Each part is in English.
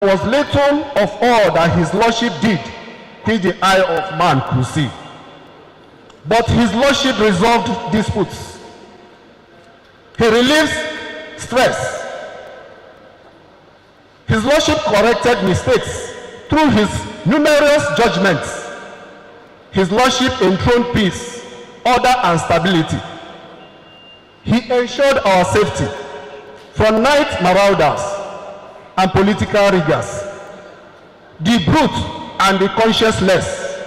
There was little of all that his lordship did which the eye of man could see. But his lordship resolved disputes. He relieves stress. His lordship corrected mistakes through his numerous judgments. His lordship enthroned peace, order, and stability. He ensured our safety from night marauders and political riggers, the brute and the conscienceless.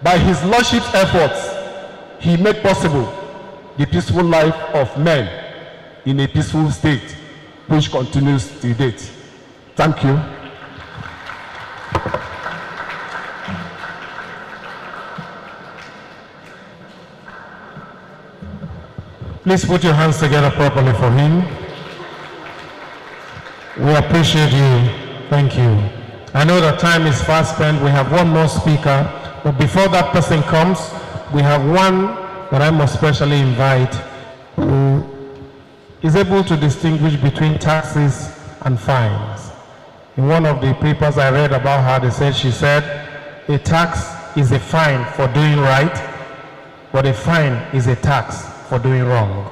By his lordship's efforts, he made possible the peaceful life of men in a peaceful state, which continues to date. Thank you. Please put your hands together properly for him. We appreciate you. Thank you. I know that time is fast spent. We have one more speaker, but before that person comes, we have one that I must specially invite who is able to distinguish between taxes and fines. In one of the papers I read about her, she said, a tax is a fine for doing right, but a fine is a tax for doing wrong.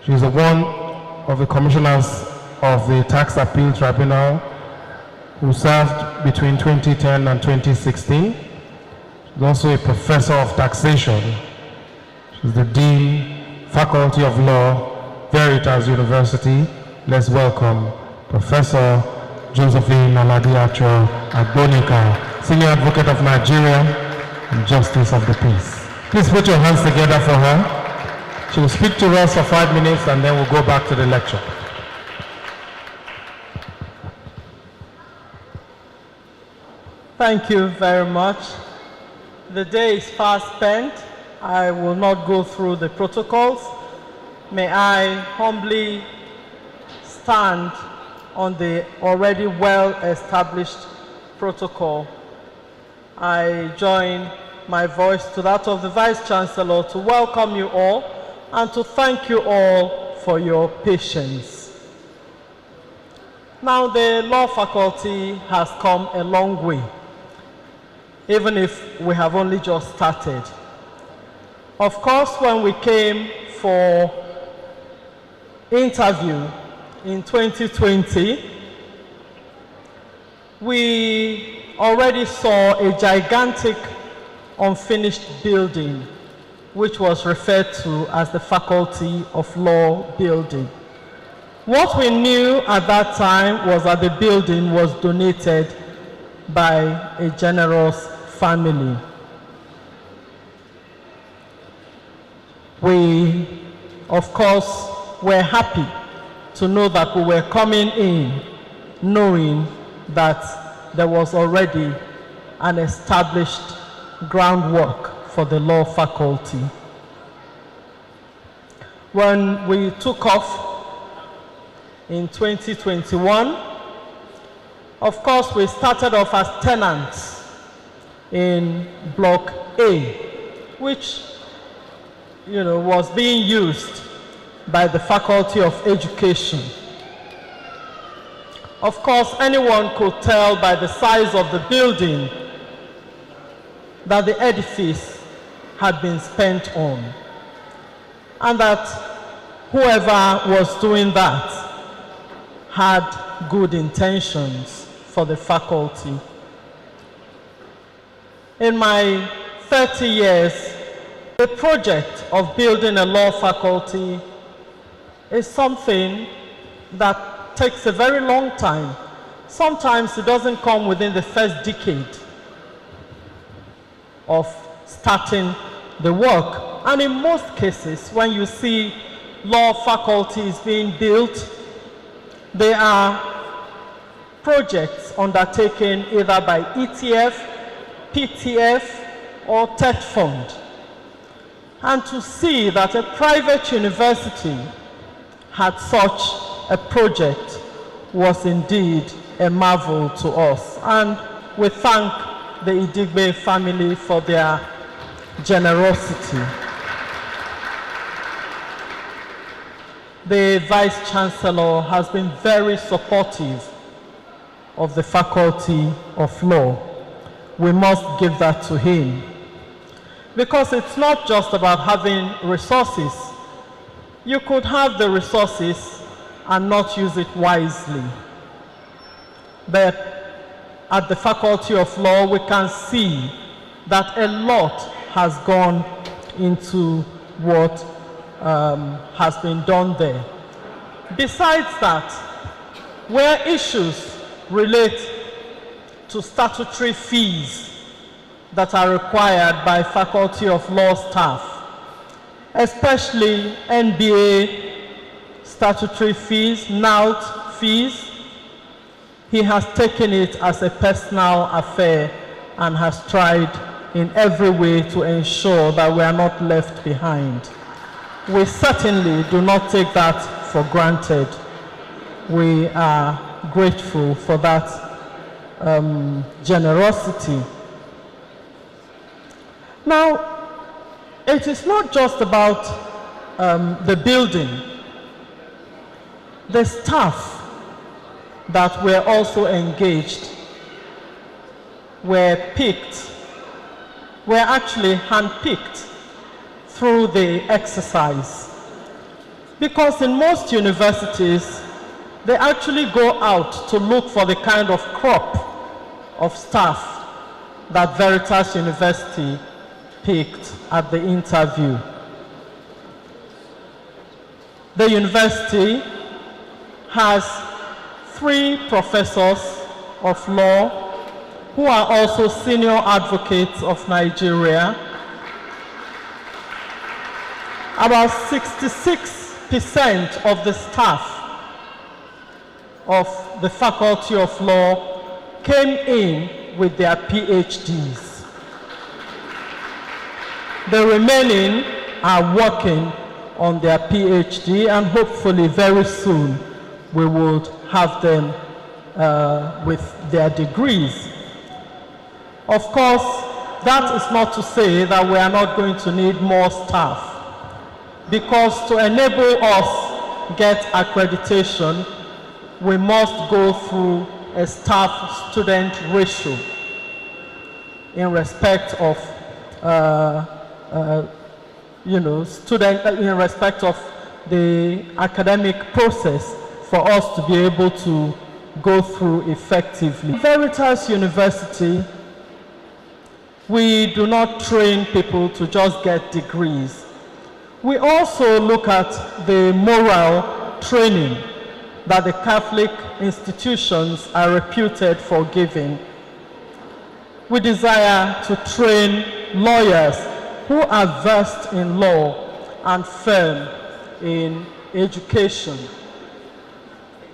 She's one of the commissioners of the Tax Appeal Tribunal who served between 2010 and 2016. She's also a professor of taxation. She's the Dean, Faculty of Law, Veritas University. Let's welcome Professor Josephine Aladiacho Agbonika, Senior Advocate of Nigeria and Justice of the Peace. Please put your hands together for her. She will speak to us for 5 minutes and then we'll go back to the lecture. Thank you very much. The day is fast spent. I will not go through the protocols. May I humbly stand on the already well-established protocol. I join my voice to that of the Vice Chancellor to welcome you all and to thank you all for your patience. Now, the law faculty has come a long way, even if we have only just started. Of course, when we came for interview in 2020, we already saw a gigantic unfinished building, which was referred to as the Faculty of Law building. What we knew at that time was that the building was donated by a generous family. We, of course, were happy to know that we were coming in knowing that there was already an established groundwork for the law faculty. When we took off in 2021, of course, we started off as tenants in Block A, which was being used by the Faculty of Education. Of course, anyone could tell by the size of the building that the edifice had been spent on, and that whoever was doing that had good intentions for the faculty. In my 30 years, the project of building a law faculty is something that takes a very long time. Sometimes it doesn't come within the first decade of starting the work. And in most cases, when you see law faculties being built, they are projects undertaken either by ETF, PTF, or TET Fund. And to see that a private university had such a project was indeed a marvel to us. And we thank the Idigbe family for their generosity. the Vice Chancellor has been very supportive of the Faculty of Law. We must give that to him. Because it's not just about having resources. You could have the resources and not use it wisely. But at the Faculty of Law, we can see that a lot has gone into what has been done there. Besides that, where issues relate to statutory fees that are required by Faculty of Law staff, especially NBA statutory fees, NAUT fees, he has taken it as a personal affair and has tried in every way to ensure that we are not left behind. We certainly do not take that for granted. We are grateful for that generosity. Now, it is not just about the building. The staff that were also engaged were actually handpicked through the exercise. Because in most universities, they actually go out to look for the kind of crop of staff that Veritas University picked at the interview. The university has 3 professors of law who are also senior advocates of Nigeria. About 66% of the staff of the Faculty of Law came in with their PhDs. The remaining are working on their PhD, and hopefully very soon we will have them with their degrees. Of course, that is not to say that we are not going to need more staff, because to enable us get accreditation, we must go through a staff-student ratio in respect of in respect of the academic process for us to be able to go through effectively. Veritas University, we do not train people to just get degrees. We also look at the moral training that the Catholic institutions are reputed for giving. We desire to train lawyers who are versed in law and firm in education.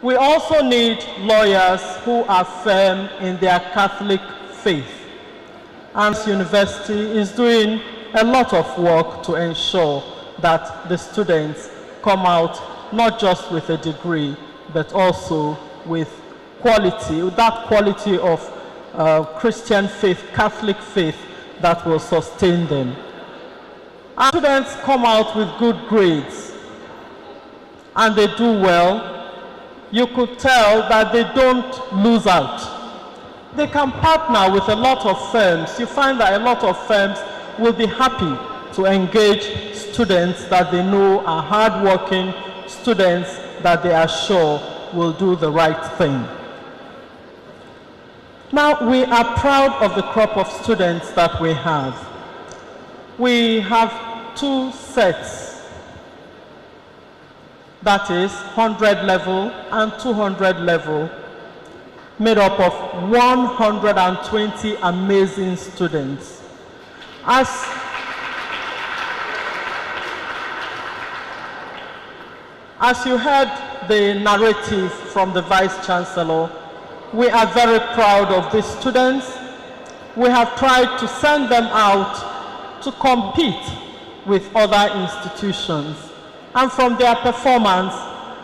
We also need lawyers who are firm in their Catholic faith. And this university is doing a lot of work to ensure that the students come out not just with a degree, but also with quality, that quality of Christian faith, Catholic faith that will sustain them. Our students come out with good grades and they do well. You could tell that they don't lose out. They can partner with a lot of firms. You find that a lot of firms will be happy to engage students that they know are hardworking, students that they are sure will do the right thing. Now, we are proud of the crop of students that we have. We have 2 sets, that is 100 level and 200 level, made up of 120 amazing students. As you heard the narrative from the Vice Chancellor, we are very proud of these students. We have tried to send them out to compete with other institutions. And from their performance,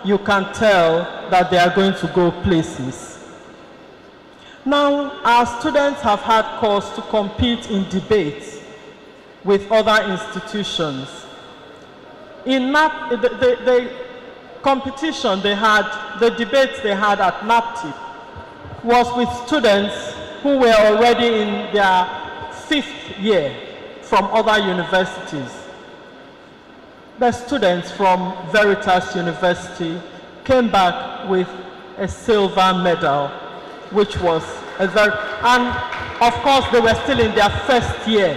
you can tell that they are going to go places. Now, our students have had cause to compete in debates with other institutions. competition they had, the debates they had at NAPTIP was with students who were already in their 5th year from other universities. The students from Veritas University came back with a silver medal, which was a very, and of course they were still in their 1st year.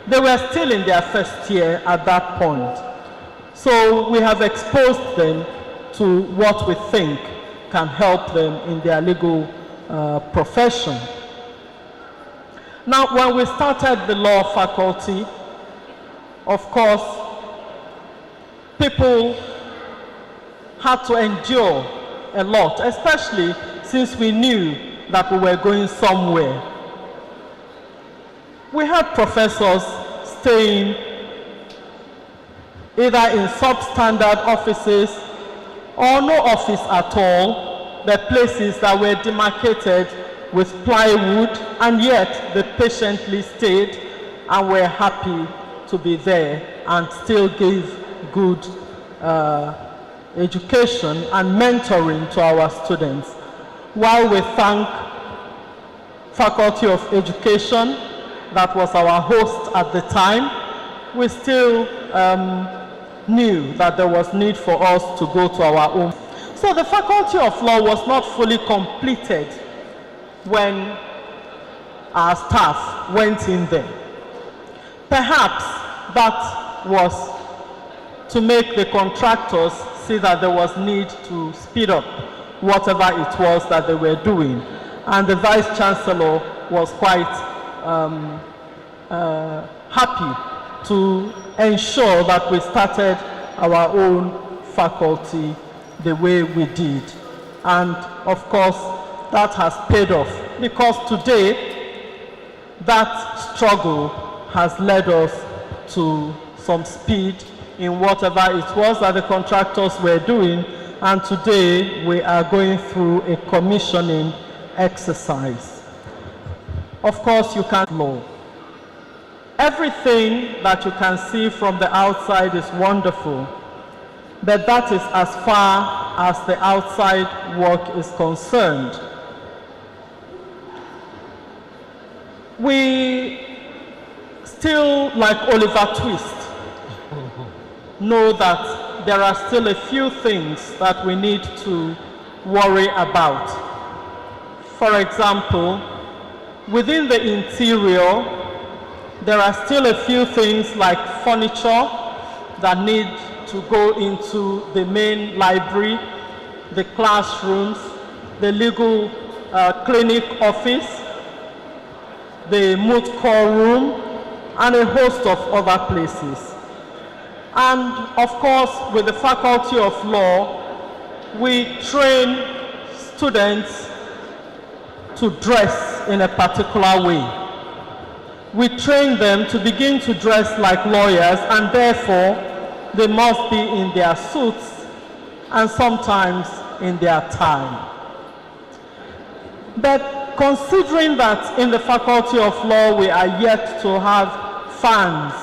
They were still in their 1st year at that point. So we have exposed them to what we think can help them in their legal profession. Now, when we started the law faculty, of course, people had to endure a lot, especially since we knew that we were going somewhere. We had professors staying either in substandard offices or no office at all, the places that were demarcated with plywood, and yet they patiently stayed and were happy to be there and still gave good education and mentoring to our students. While we thank Faculty of Education, that was our host at the time, we still knew that there was need for us to go to our own. So the Faculty of Law was not fully completed when our staff went in there. Perhaps that was to make the contractors see that there was need to speed up whatever it was that they were doing. And the Vice Chancellor was quite happy to ensure that we started our own faculty the way we did. And of course, that has paid off, because today that struggle has led us to some speed in whatever it was that the contractors were doing, and today we are going through a commissioning exercise. Of course, you can't law. Everything that you can see from the outside is wonderful, but that is as far as the outside work is concerned. We still, like Oliver Twist, know that there are still a few things that we need to worry about. For example, within the interior, there are still a few things like furniture that need to go into the main library, the classrooms, the legal clinic office, the moot court room, and a host of other places. And of course, with the Faculty of Law, we train students to dress in a particular way. We train them to begin to dress like lawyers, and therefore they must be in their suits and sometimes in their tie. But considering that in the Faculty of Law we are yet to have fans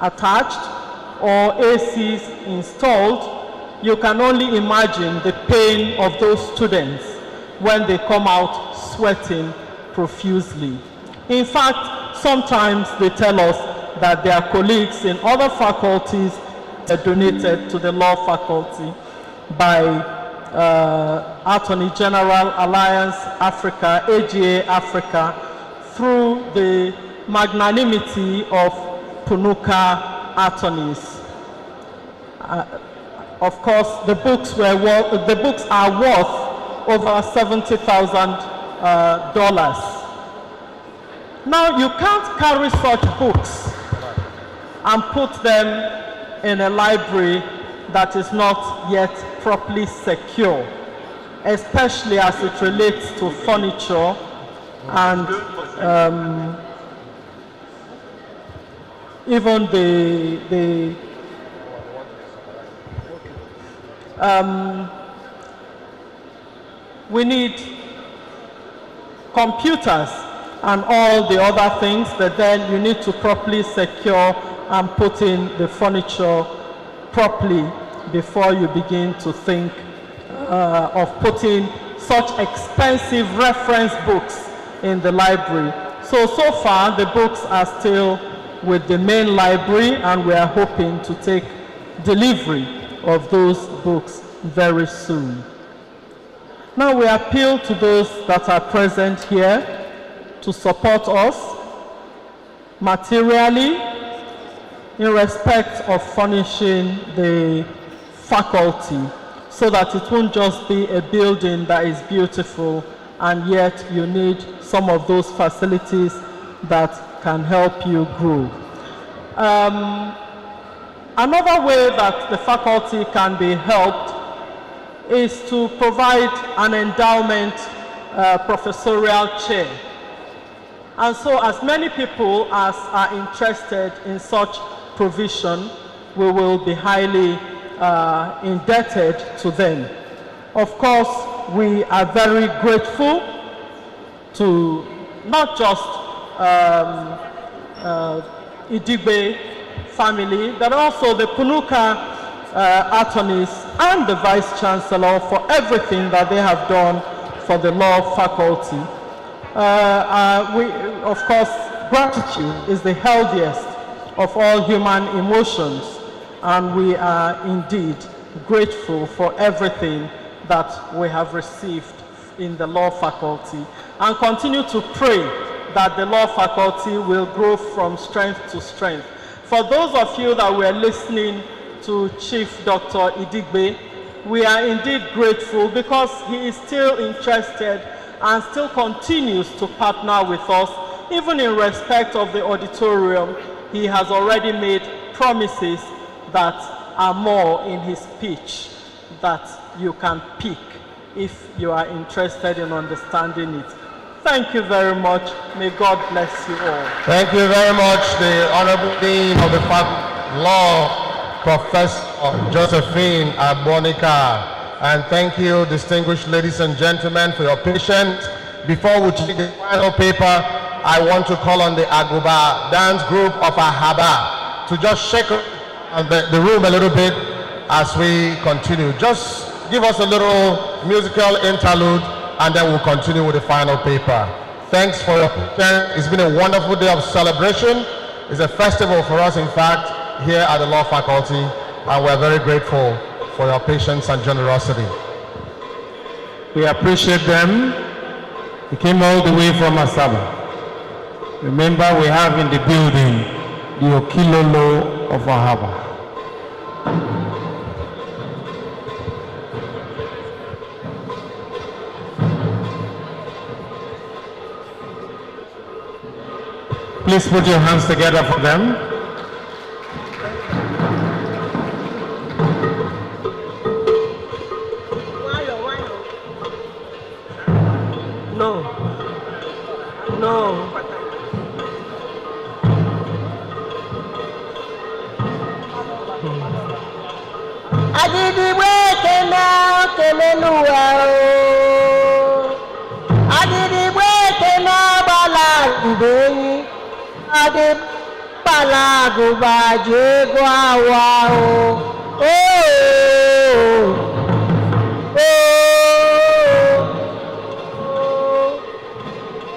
attached or ACs installed, you can only imagine the pain of those students when they come out sweating profusely. In fact, sometimes they tell us that their colleagues in other faculties are donated to the law faculty by Attorney General Alliance Africa, AGA Africa, through the magnanimity of Punuka attorneys. Of course, the books are worth over $70,000. Now, you can't carry such books and put them in a library that is not yet properly secure, especially as it relates to furniture and even we need computers and all the other things, but then you need to properly secure and put in the furniture properly. before you begin to think of putting such expensive reference books in the library. So far, the books are still with the main library, and we are hoping to take delivery of those books very soon. Now we appeal to those that are present here to support us materially in respect of furnishing the faculty, so that it won't just be a building that is beautiful and yet you need some of those facilities that can help you grow. Another way that the faculty can be helped is to provide an endowment professorial chair. And so as many people as are interested in such provision, we will be highly indebted to them. Of course, we are very grateful to not just Idigbe family, but also the Punuka attorneys and the Vice Chancellor for everything that they have done for the law faculty. Of course, gratitude is the healthiest of all human emotions, and we are indeed grateful for everything that we have received in the law faculty, and continue to pray that the law faculty will grow from strength to strength. For those of you that were listening to Chief Dr. Idigbe, we are indeed grateful because he is still interested and still continues to partner with us. Even in respect of the auditorium, he has already made promises that are more in his pitch that you can pick if you are interested in understanding it. Thank you very much. May God bless you all. Thank you very much, the Honorable Dean of the Faculty of Law, Professor Josephine Abonika. And thank you, distinguished ladies and gentlemen, for your patience. Before we take the final paper, I want to call on the Aguba dance group of Ahaba to just shake the room a little bit as we continue. Just give us a little musical interlude, and then we'll continue with the final paper. Thanks for your patience. It's been a wonderful day of celebration. It's a festival for us, in fact, here at the Law Faculty, and we're very grateful for your patience and generosity. We appreciate them. He came all the way from Asaba. Remember, we have in the building the Okilolo of Ahaba. Please put your hands together for them. No. Adigbe kena kemenuwa o. Adigbe kena balagube. Adi balaguba jegwa wa o.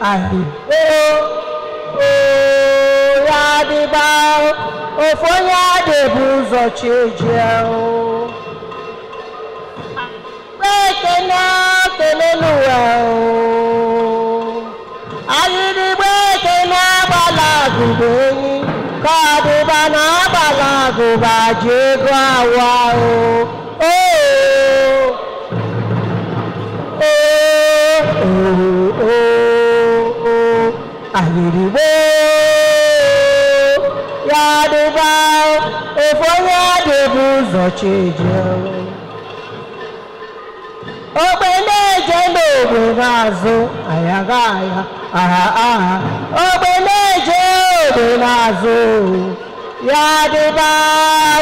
Adi Yadiba Ofonya de buzo cheje o. Bekena keneluwa o. Ayidigbe kena balagube. Kadiba na balaguba jegwa wa o. Ayidigbe Yadiba Ofonya de buzo cheje o. Obeneje n'ogbe n'azụ ayagaya aha. Obeneje ogbe n'azụ Yadiba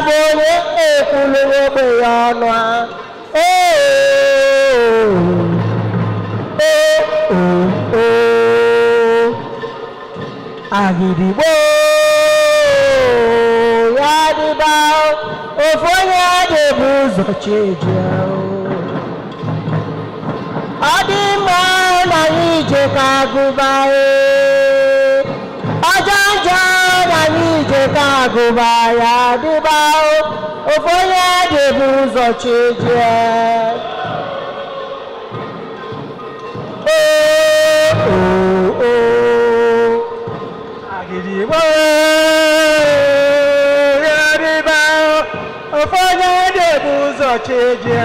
bụ onye ekwulu ogbe ya ọnụ ha. Agidigbo Yadiba Ofonya de buzo ụzọ cheje ọ dị mma na anyị ije ka agụba ọjọọ njọ na anyị ije ka agụba ya dịba ofu onye ga-ebu ụzọ cheje agịdịgbo ya dịba ofu onye ga-ebu ụzọ cheje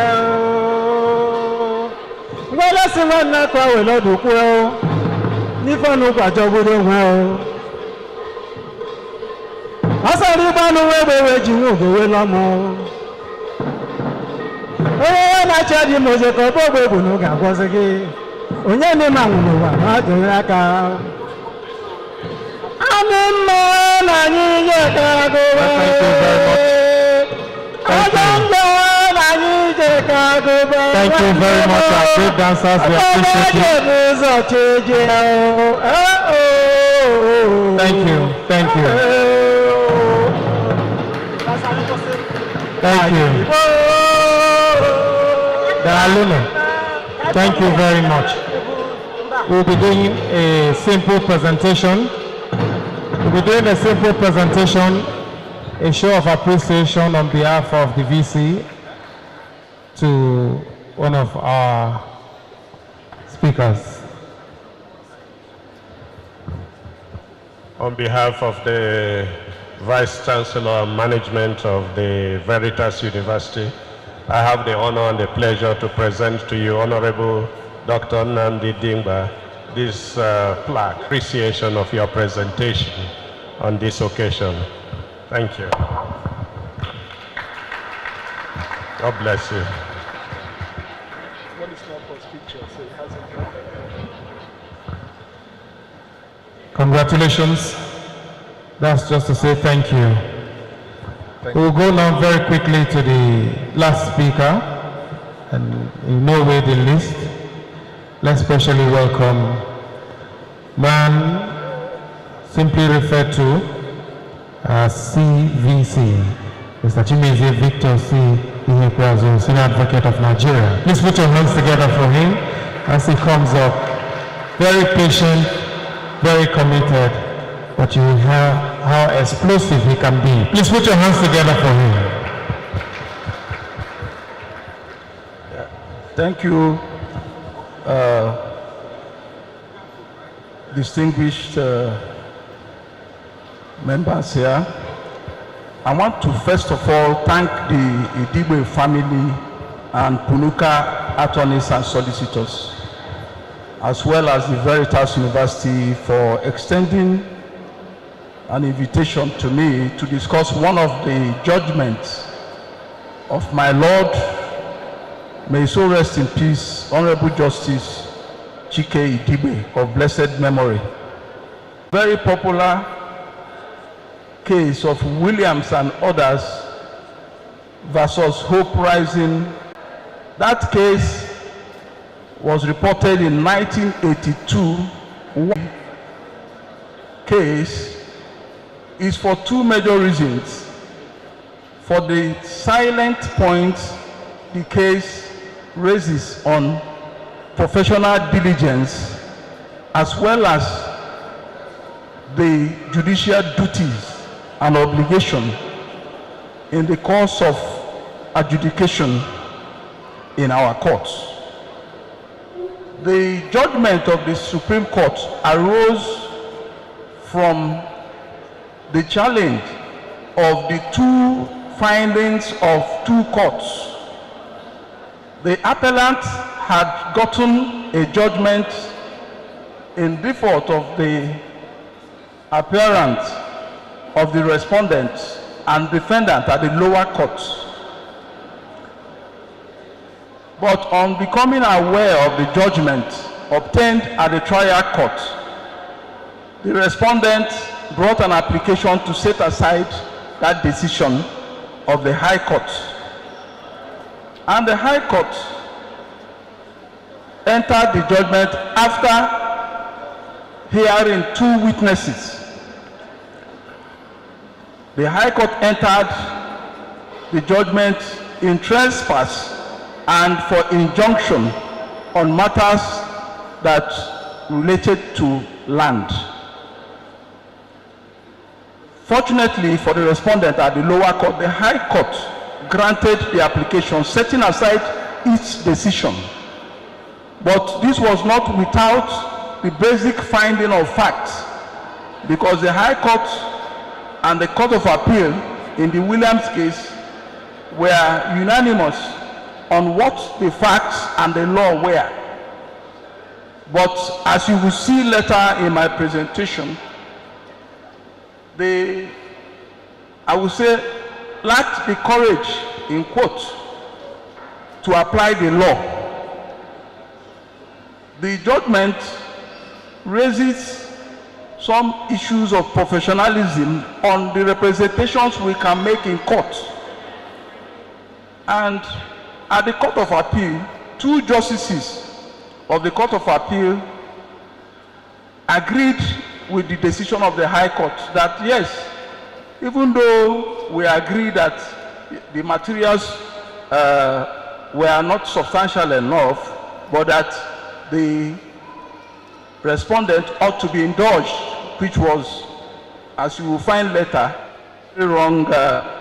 ngwele si nwanne ka wele ọdụkwuo n'ife ọnụ kwajọgburu onwe ọ sọrọ igbe ọnụ nwa egbe wee ji nwa ogowe lọmụ onye ya na-achị dị m oje ka ọbụ ogbe egbu na oge agwọzi gị onye na-eme anwụrụ ụwa na adịghị aka amị mma na anyị ihe kagụba ọjọ ndụ na anyị ije kagụba Thank you very much, our great dancers. We appreciate you. Thank you. Thank you. Thank you. Daraluna, thank you very much. We'll be doing a simple presentation. We'll be doing a simple presentation, a show of appreciation on behalf of the VC to one of our speakers. On behalf of the Vice Chancellor and Management of the Veritas University, I have the honor and the pleasure to present to you Honorable Dr. Nnamdi Dingba this plaque, appreciation of your presentation on this occasion. Thank you. God bless you. Congratulations. That's just to say thank you. We'll go now very quickly to the last speaker, and in no way the least. Let's specially welcome man simply referred to as CVC, Mr. Chimezie Victor C. Ihekweazu, Senior Advocate of Nigeria. Please put your hands together for him as he comes up. Very patient, very committed, but you will hear how explosive he can be. Please put your hands together for him. Thank you, distinguished members here. I want to first of all thank the Idigbe family and Punuka attorneys and solicitors, as well as the Veritas University for extending an invitation to me to discuss one of the judgments of my Lord, may he so rest in peace, Honorable Justice Chike Idigbe of blessed memory. Very popular case of Williams and others versus Hope Rising. That case was reported in 1982. Case is for two major reasons. For the silent point the case raises on professional diligence, as well as the judicial duties and obligation in the course of adjudication in our courts. The judgment of the Supreme Court arose from the challenge of the two findings of two courts. The appellant had gotten a judgment in default of the appearance of the respondent and defendant at the lower court. But on becoming aware of the judgment obtained at the trial court, the respondent brought an application to set aside that decision of the High Court. And the High Court entered the judgment after hearing two witnesses. The High Court entered the judgment in trespass and for injunction on matters that related to land. Fortunately for the respondent at the lower court, the High Court granted the application, setting aside its decision. But this was not without the basic finding of facts, because the High Court and the Court of Appeal in the Williams case were unanimous on what the facts and the law were. But as you will see later in my presentation, they, I would say, lacked the courage, in quotes, to apply the law. The judgment raises some issues of professionalism on the representations we can make in court. And at the Court of Appeal, 2 justices of the Court of Appeal agreed with the decision of the High Court that yes, even though we agree that the materials were not substantial enough, but that the respondent ought to be indulged, which was, as you will find later, a wrong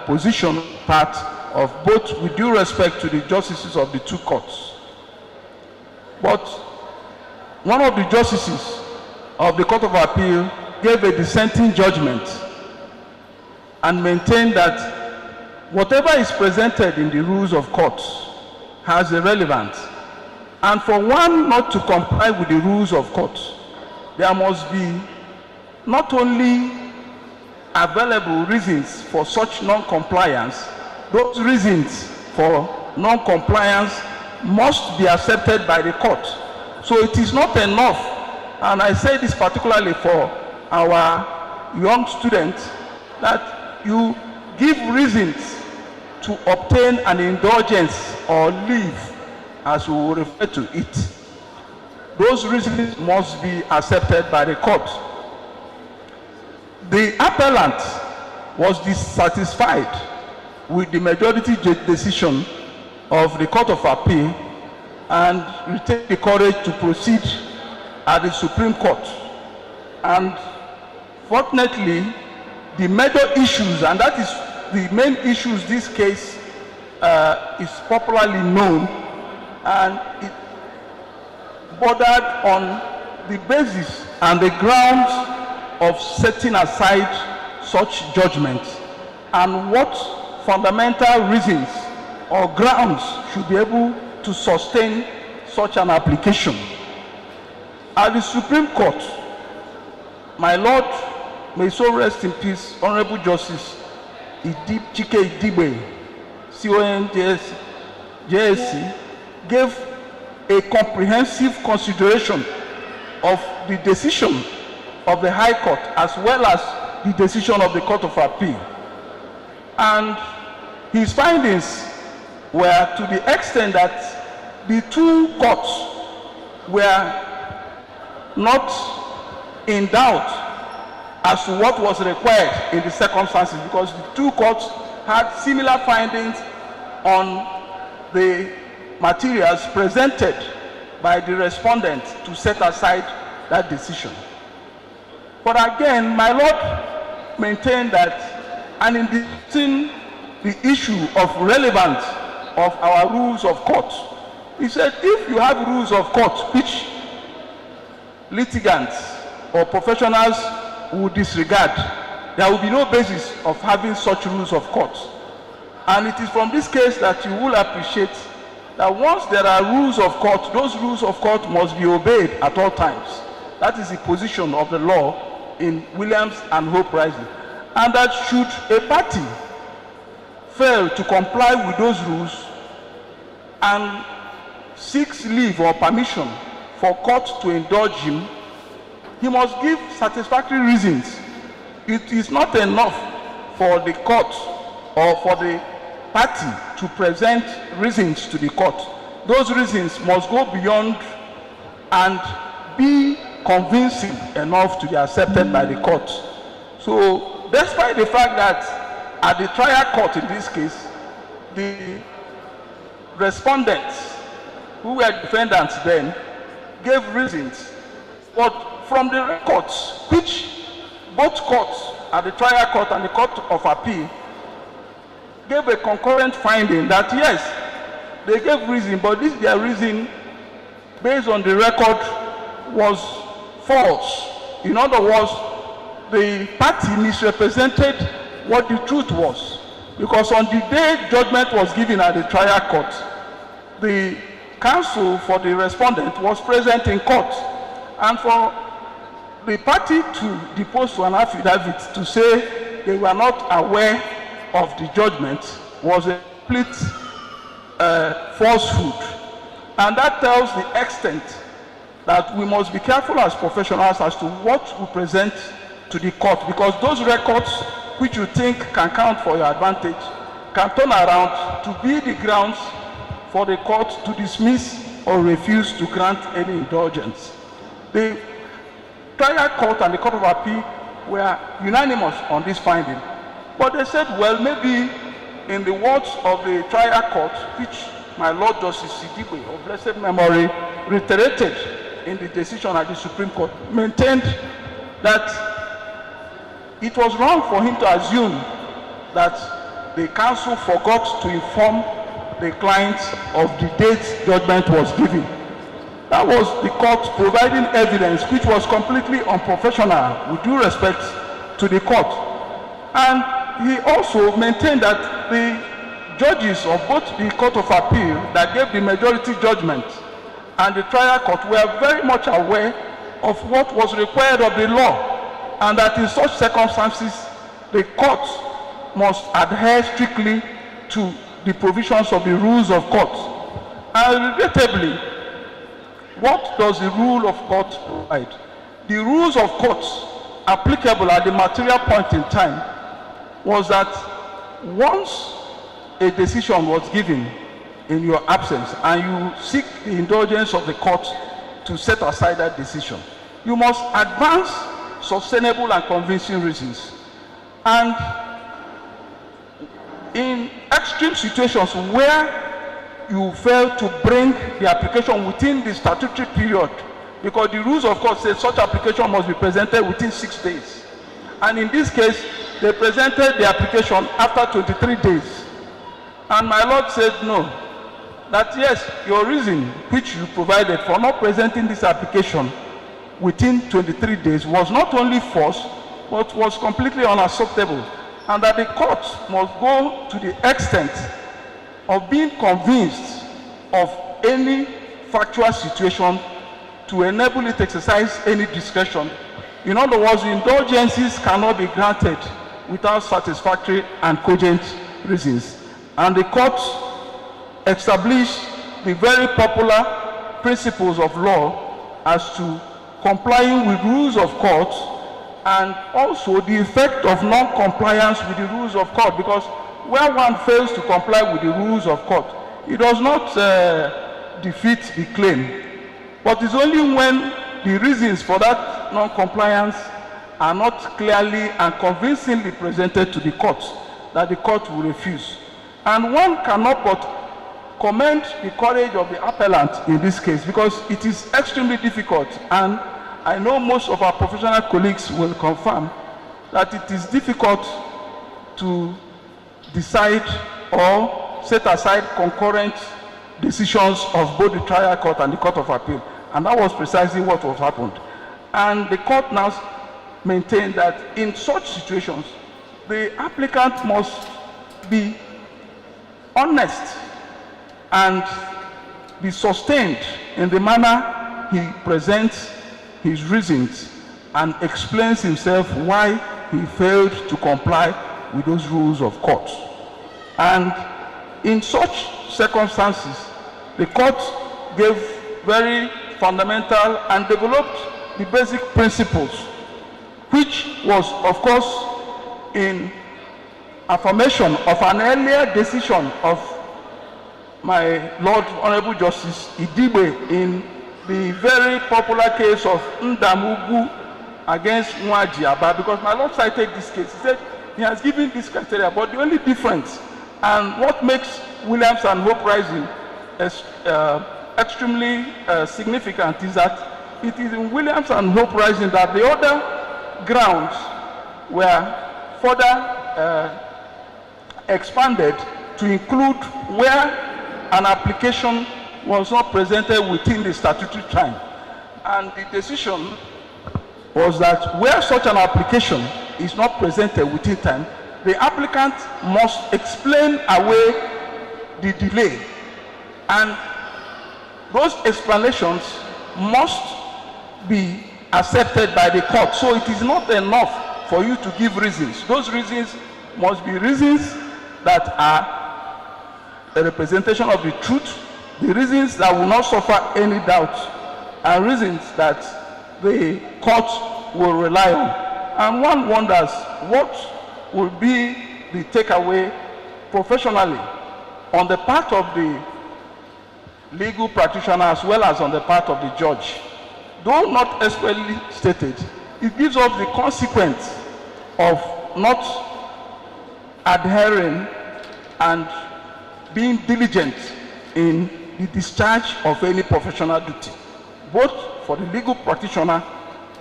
position part of both, with due respect to the justices of the 2 courts. But one of the justices of the Court of Appeal gave a dissenting judgment and maintained that whatever is presented in the rules of courts has a relevance. And for one not to comply with the rules of court, there must be not only available reasons for such non-compliance, those reasons for non-compliance must be accepted by the court. So it is not enough, and I say this particularly for our young students, that you give reasons to obtain an indulgence or leave, as we will refer to it. Those reasons must be accepted by the court. The appellant was dissatisfied with the majority decision of the Court of Appeal and retained the courage to proceed at the Supreme Court. And fortunately, the major issues, and that is the main issues this case is popularly known, and it bordered on the basis and the grounds of setting aside such judgments and what fundamental reasons or grounds should be able to sustain such an application. At the Supreme Court, my Lord, may so rest in peace, Honorable Justice Idigbe, CON-JSC, gave a comprehensive consideration of the decision of the High Court as well as the decision of the Court of Appeal. And his findings were to the extent that the 2 courts were not in doubt as to what was required in the circumstances, because the 2 courts had similar findings on the materials presented by the respondent to set aside that decision. But again, my Lord maintained that, and in discussing the issue of relevance of our rules of court, he said, if you have rules of court which litigants or professionals will disregard, there will be no basis of having such rules of court. And it is from this case that you will appreciate that once there are rules of court, those rules of court must be obeyed at all times. That is the position of the law in Williams and Hope Rising. And that should a party fail to comply with those rules and seeks leave or permission for court to indulge him, he must give satisfactory reasons. It is not enough for the court or for the party to present reasons to the court. Those reasons must go beyond and be convincing enough to be accepted by the court. So, despite the fact that at the trial court in this case, the respondents, who were defendants then, gave reasons. But from the records, which both courts, at the trial court and the court of appeal, gave a concurrent finding that yes, they gave reason, but this their reason, based on the record, was false. In other words, the party misrepresented what the truth was. Because on the day judgment was given at the trial court, the counsel for the respondent was present in court. And for the party to depose to an affidavit to say they were not aware of the judgment was a complete falsehood. And that tells the extent that we must be careful as professionals as to what we present to the court, because those records which you think can count for your advantage can turn around to be the grounds for the court to dismiss or refuse to grant any indulgence. The trial court and the court of appeal were unanimous on this finding, but they said, well, maybe in the words of the trial court, which my Lord Justice Idigbe of blessed memory reiterated in the decision at the Supreme Court, maintained that it was wrong for him to assume that the counsel forgot to inform the client of the date judgment was given. That was the court providing evidence which was completely unprofessional, with due respect to the court. And he also maintained that the judges of both the court of appeal that gave the majority judgment and the trial court were very much aware of what was required of the law, and that in such circumstances the court must adhere strictly to the provisions of the rules of court. And regrettably, what does the rule of court provide? The rules of court applicable at the material point in time was that once a decision was given in your absence and you seek the indulgence of the court to set aside that decision, you must advance sustainable and convincing reasons. And in extreme situations where you fail to bring the application within the statutory period, because the rules of court say such application must be presented within 6 days. And in this case, they presented the application after 23 days. And my Lord said no, that yes, your reason which you provided for not presenting this application within 23 days was not only false, but was completely unacceptable, and that the court must go to the extent of being convinced of any factual situation to enable it to exercise any discretion. In other words, indulgences cannot be granted without satisfactory and cogent reasons. And the court established the very popular principles of law as to complying with rules of court, and also the effect of non-compliance with the rules of court, because where one fails to comply with the rules of court, it does not defeat the claim, but it's only when the reasons for that non-compliance are not clearly and convincingly presented to the court that the court will refuse. And one cannot but commend the courage of the appellant in this case, because it is extremely difficult, and I know most of our professional colleagues will confirm that it is difficult to decide or set aside concurrent decisions of both the trial court and the court of appeal. And that was precisely what was happened. And the court now maintained that in such situations, the applicant must be honest and be sustained in the manner he presents his reasons and explains himself why he failed to comply with those rules of court. And in such circumstances, the court gave very fundamental and developed the basic principles, which was, of course, in affirmation of an earlier decision of my Lord Honorable Justice Idigbe in the very popular case of Ndamugu against Nwajiaba, because my Lord cited this case. He said he has given this criteria, but the only difference and what makes Williams and Hope Rising extremely significant is that it is in Williams and Hope Rising that the other grounds were further expanded to include where an application was not presented within the statutory time. And the decision was that where such an application is not presented within time, the applicant must explain away the delay. And those explanations must be accepted by the court. So it is not enough for you to give reasons. Those reasons must be reasons that are a representation of the truth, the reasons that will not suffer any doubt, and reasons that the court will rely on. And one wonders what will be the takeaway professionally on the part of the legal practitioner as well as on the part of the judge. Though not expressly stated, it gives us the consequence of not adhering and being diligent in the discharge of any professional duty, both for the legal practitioner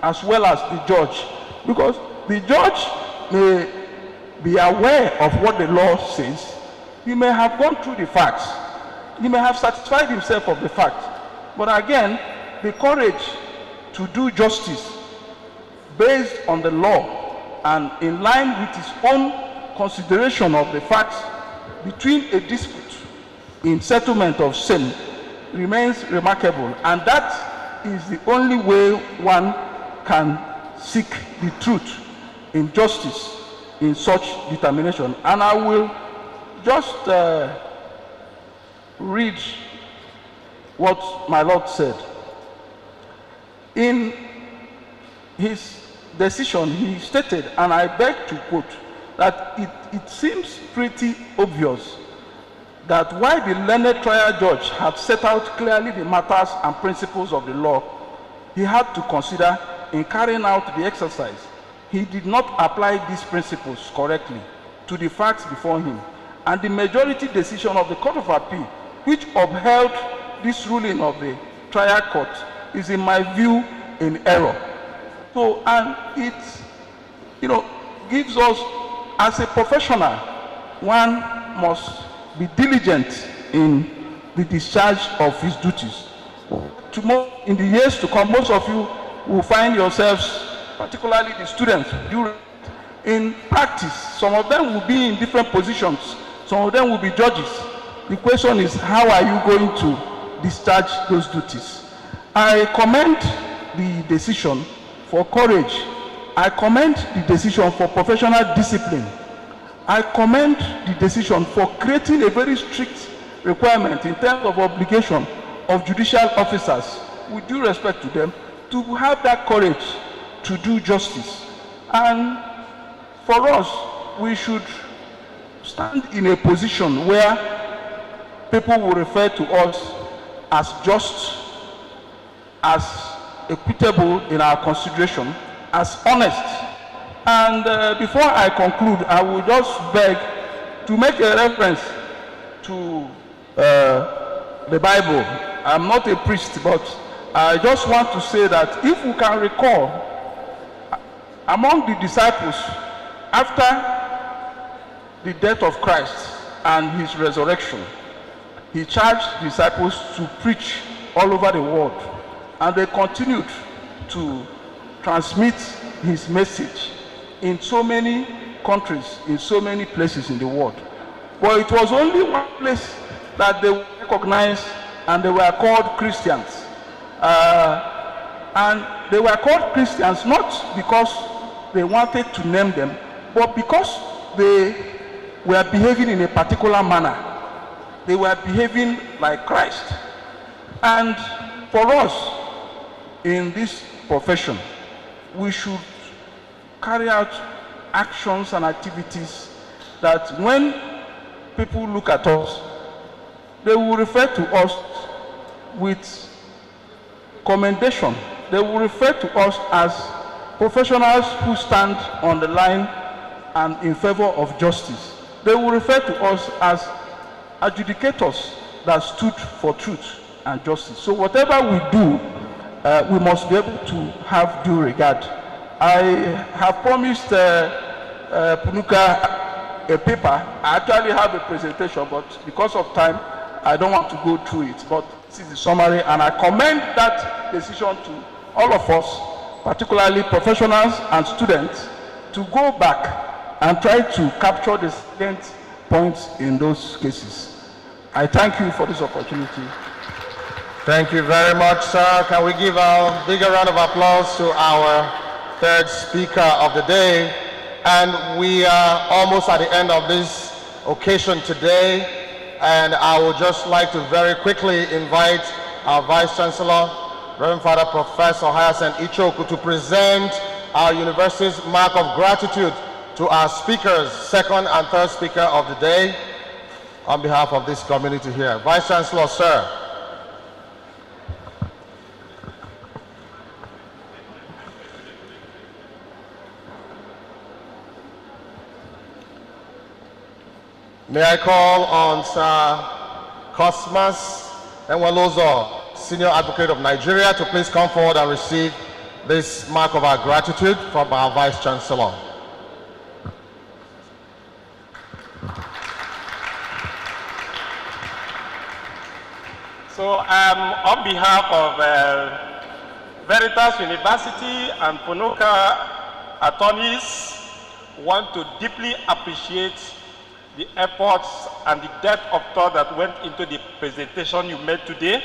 as well as the judge, because the judge may be aware of what the law says. He may have gone through the facts. He may have satisfied himself of the fact. But again, the courage to do justice based on the law and in line with his own consideration of the facts between a dispute in settlement of sin remains remarkable. And that is the only way one can seek the truth in justice in such determination. And I will just read what my Lord said. In his decision, he stated, and I beg to quote, that it seems pretty obvious that while the learned trial judge had set out clearly the matters and principles of the law, he had to consider in carrying out the exercise, he did not apply these principles correctly to the facts before him. And the majority decision of the Court of Appeal, which upheld this ruling of the trial court, is in my view in error. So, and it, gives us, as a professional, one must be diligent in the discharge of his duties. Tomorrow, in the years to come, most of you will find yourselves, particularly the students, in practice. Some of them will be in different positions. Some of them will be judges. The question is, how are you going to discharge those duties? I commend the decision for courage. I commend the decision for professional discipline. I commend the decision for creating a very strict requirement in terms of obligation of judicial officers, with due respect to them, to have that courage to do justice. And for us, we should stand in a position where people will refer to us as just, as equitable in our consideration, as honest. And before I conclude, I will just beg to make a reference to the Bible. I'm not a priest, but I just want to say that if we can recall, among the disciples, after the death of Christ and his resurrection, he charged disciples to preach all over the world, and they continued to transmit his message in so many countries, in so many places in the world. But it was only one place that they were recognized, and they were called Christians. And they were called Christians not because they wanted to name them, but because they were behaving in a particular manner. They were behaving like Christ. And for us, in this profession, we should carry out actions and activities that when people look at us, they will refer to us with commendation. They will refer to us as professionals who stand on the line and in favor of justice. They will refer to us as adjudicators that stood for truth and justice. So whatever we do, we must be able to have due regard. I have promised Punuka a paper. I actually have a presentation, but because of time, I don't want to go through it. But this is the summary, and I commend that decision to all of us, particularly professionals and students, to go back and try to capture the salient points in those cases. I thank you for this opportunity. Thank you very much, sir. Can we give a bigger round of applause to our third speaker of the day? And we are almost at the end of this occasion today, and I would just like to very quickly invite our Vice Chancellor, Reverend Father Professor Hyacinth Ichoku, to present our university's mark of gratitude to our speakers, second and third speaker of the day, on behalf of this community here. Vice Chancellor, sir. May I call on Sir Cosmas Enwalozo, Senior Advocate of Nigeria, to please come forward and receive this mark of our gratitude from our Vice Chancellor. So on behalf of Veritas University and Punuka attorneys, want to deeply appreciate the efforts and the depth of thought that went into the presentation you made today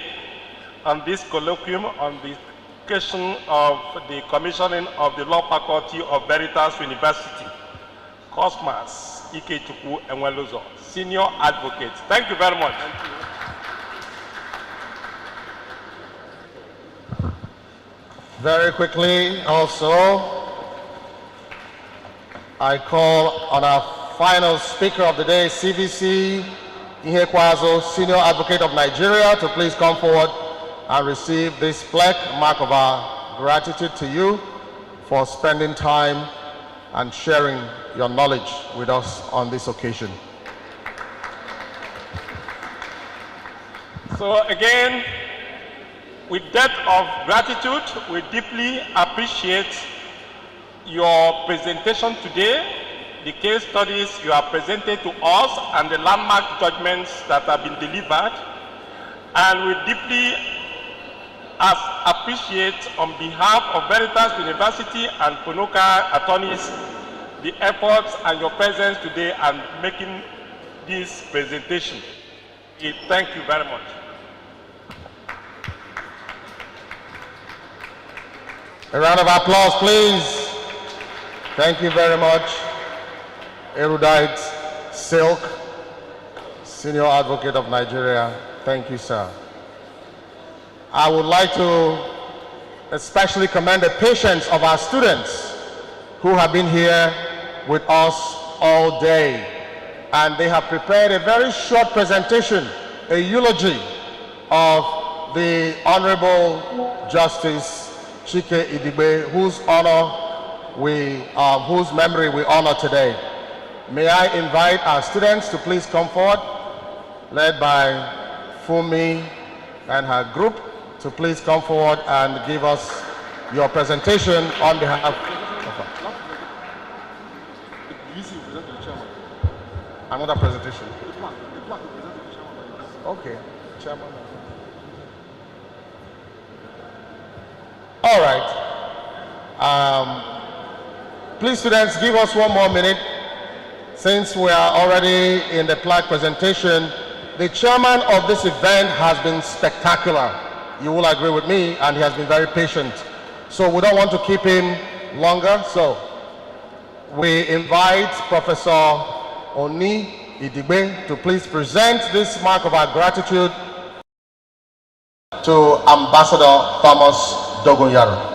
on this colloquium on the occasion of the commissioning of the Law Faculty of Veritas University. Cosmas Ikechukwu Enwelozo, Senior Advocate. Thank you very much. Very quickly, also, I call on our final speaker of the day, CVC Ihekwazo, Senior Advocate of Nigeria, to please come forward and receive this plaque, mark of our gratitude to you for spending time and sharing your knowledge with us on this occasion. So again, with depth of gratitude, we deeply appreciate your presentation today, the case studies you have presented to us, and the landmark judgments that have been delivered. And we deeply appreciate, on behalf of Veritas University and Punuka attorneys, the efforts and your presence today and making this presentation. Thank you very much. A round of applause, please. Thank you very much. Erudite Silk, Senior Advocate of Nigeria. Thank you, sir. I would like to especially commend the patience of our students who have been here with us all day. And they have prepared a very short presentation, a eulogy of the Honorable Justice Chike Idigbe, whose memory we honor today. May I invite our students to please come forward, led by Fumi and her group, to please come forward and give us your presentation on behalf of... Another presentation. Okay, Chairman. All right. Please, students, give us one more minute. Since we are already in the plaque presentation, the chairman of this event has been spectacular. You will agree with me, and he has been very patient. So we don't want to keep him longer. So we invite Professor Oni Idigbe to please present this mark of our gratitude to Ambassador Thomas Dogonyaro.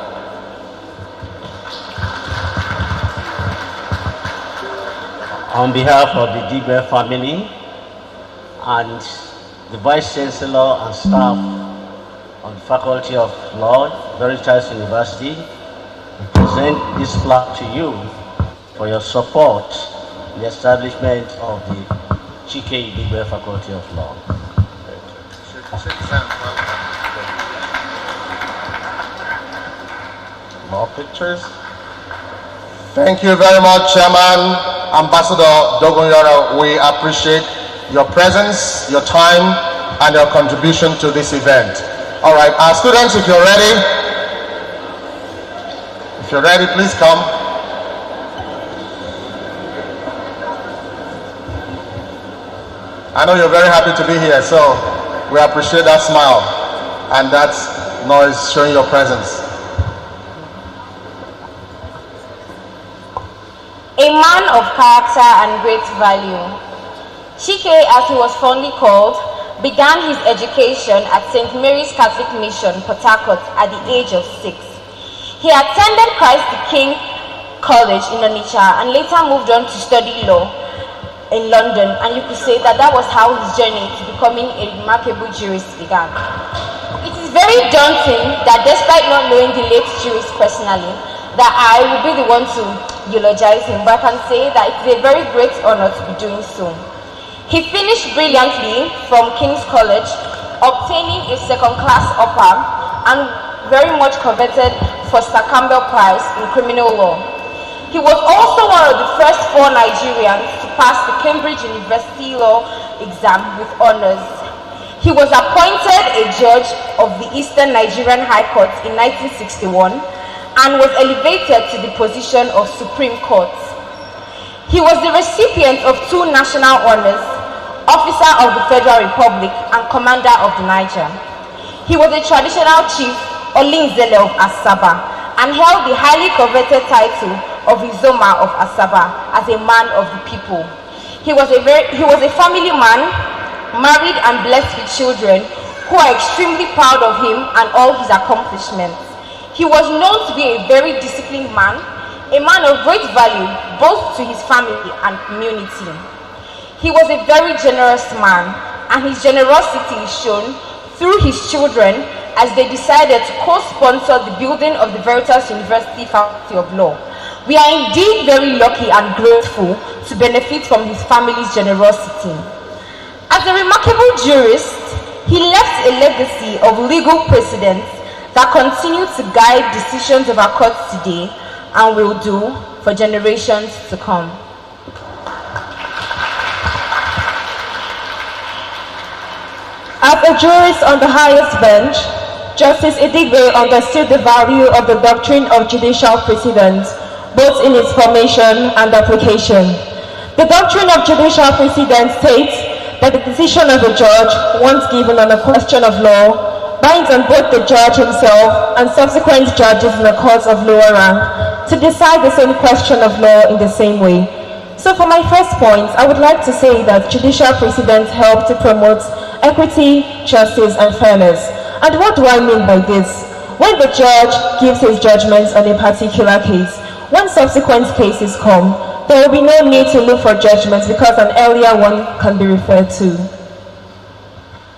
On behalf of the Idigbe family and the Vice Chancellor and staff of the Faculty of Law, Veritas University, we present this plaque to you for your support in the establishment of the Chike Idigbe Faculty of Law. More pictures. Thank you very much, Chairman, Ambassador Dogonyaro. We appreciate your presence, your time, and your contribution to this event. All right, our students, if you're ready, please come. I know you're very happy to be here, so we appreciate that smile and that noise showing your presence. A man of character and great value, Chike, as he was fondly called, began his education at St. Mary's Catholic Mission, Port Harcourt, at the age of 6. He attended Christ the King College in Onitsha and later moved on to study law in London, and you could say that was how his journey to becoming a remarkable jurist began. It is very daunting that despite not knowing the late jurist personally, that I will be the one to eulogize him, but I can say that it is a very great honor to be doing so. He finished brilliantly from King's College, obtaining a second-class upper and very much coveted Foster Campbell Prize in criminal law. He was also one of the first 4 Nigerians to pass the Cambridge University Law exam with honors. He was appointed a judge of the Eastern Nigerian High Court in 1961 and was elevated to the position of Supreme Court. He was the recipient of 2 national honors, Officer of the Federal Republic and Commander of the Niger. He was a traditional chief, Olinzele of Asaba, and held the highly coveted title of Izoma of Asaba as a man of the people. He was a family man, married and blessed with children who are extremely proud of him and all his accomplishments. He was known to be a very disciplined man, a man of great value both to his family and community. He was a very generous man, and his generosity is shown through his children as they decided to co-sponsor the building of the Veritas University Faculty of Law. We are indeed very lucky and grateful to benefit from his family's generosity. As a remarkable jurist, he left a legacy of legal precedents that continue to guide decisions of our courts today and will do for generations to come. As a jurist on the highest bench, Justice Idigbe understood the value of the doctrine of judicial precedence, both in its formation and application. The doctrine of judicial precedence states that the decision of a judge, once given on a question of law, binds on both the judge himself and subsequent judges in the courts of lower rank to decide the same question of law in the same way. So for my first point, I would like to say that judicial precedents help to promote equity, justice, and fairness. And what do I mean by this? When the judge gives his judgments on a particular case, when subsequent cases come, there will be no need to look for judgments because an earlier one can be referred to.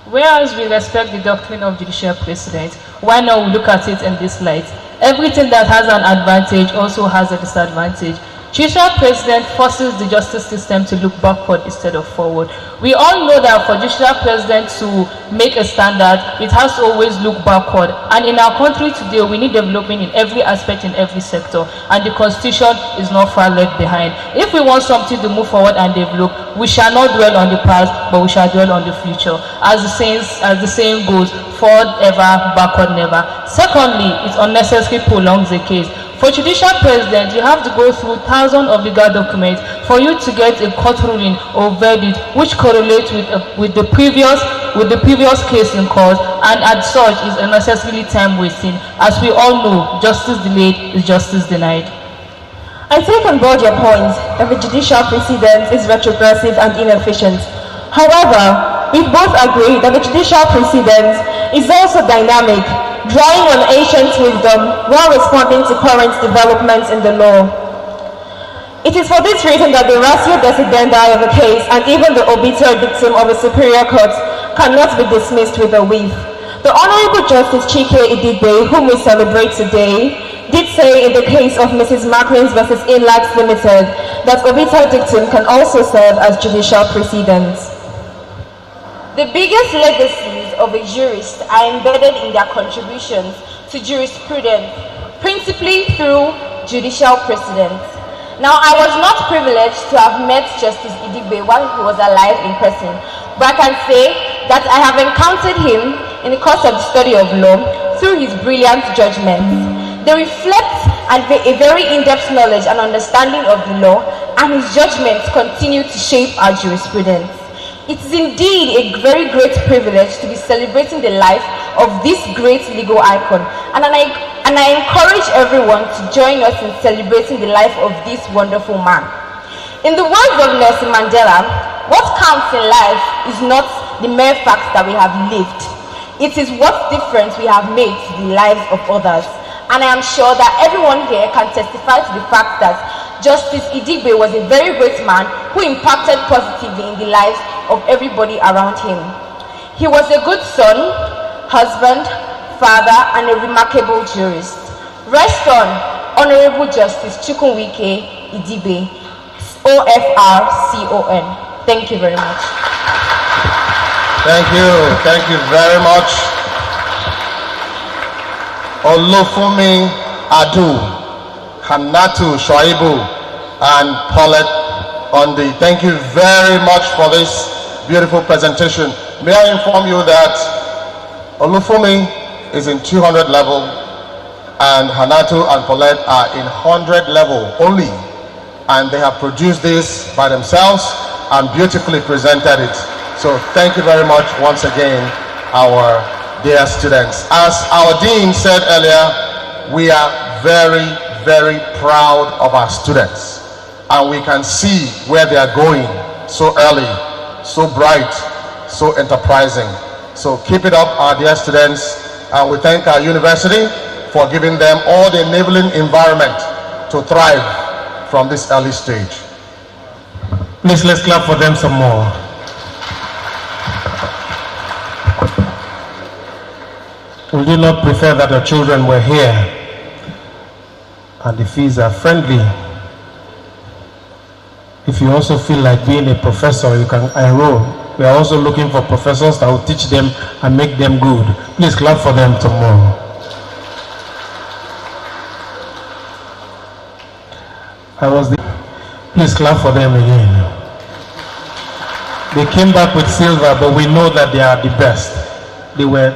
Whereas we respect the doctrine of judicial precedent, why not we look at it in this light? Everything that has an advantage also has a disadvantage. Judicial precedent forces the justice system to look backward instead of forward. We all know that for judicial precedent to make a standard, it has to always look backward. And in our country today, we need development in every aspect, in every sector. And the Constitution is not far left behind. If we want something to move forward and develop, we shall not dwell on the past, but we shall dwell on the future. As the saying goes, forward ever, backward never. Secondly, it unnecessarily prolongs the case. For judicial president, you have to go through thousands of legal documents for you to get a court ruling or verdict which correlates with the previous case in court, and as such is unnecessarily time wasting. As we all know, justice delayed is justice denied. I take on board your point that the judicial precedent is retrogressive and inefficient. However, we both agree that the judicial precedent is also dynamic, drawing on ancient wisdom while responding to current developments in the law. It is for this reason that the ratio decidendi of a case and even the obituary dictum of a superior court cannot be dismissed with a whiff. The Honorable Justice Chike Idigbe, whom we celebrate today, did say in the case of Mrs. Macklins versus Inlax Limited that obituary dictum can also serve as judicial precedents. The biggest legacies of a jurist are embedded in their contributions to jurisprudence, principally through judicial precedents. Now, I was not privileged to have met Justice Idigbe while he was alive in person, but I can say that I have encountered him in the course of the study of law through his brilliant judgments. They reflect a very in-depth knowledge and understanding of the law, and his judgments continue to shape our jurisprudence. It is indeed a very great privilege to be celebrating the life of this great legal icon, and I encourage everyone to join us in celebrating the life of this wonderful man. In the words of Nelson Mandela, what counts in life is not the mere facts that we have lived. It is what difference we have made to the lives of others. And I am sure that everyone here can testify to the fact that Justice Idigbe was a very great man who impacted positively in the lives of everybody around him. He was a good son, husband, father, and a remarkable jurist. Rest on, Honorable Justice Chukwunweike Idigbe, OFRCON. Thank you very much. Thank you very much. Olufumi Adu, Hanatu Shoaibu, and Paulette Ondi. Thank you very much for this beautiful presentation. May I inform you that Olufumi is in 200 level and Hanatu and Paulette are in 100 level only, and they have produced this by themselves and beautifully presented it. So thank you very much once again, our dear students. As our dean said earlier, we are very, very proud of our students, and we can see where they are going so early, so bright, so enterprising. So keep it up, our dear students, and we thank our university for giving them all the enabling environment to thrive from this early stage. Please, let's clap for them some more. Would you not prefer that your children were here and the fees are friendly? If you also feel like being a professor, you can enroll. We are also looking for professors that will teach them and make them good. Please clap for them tomorrow. Please clap for them again. They came back with silver, but we know that they are the best. They were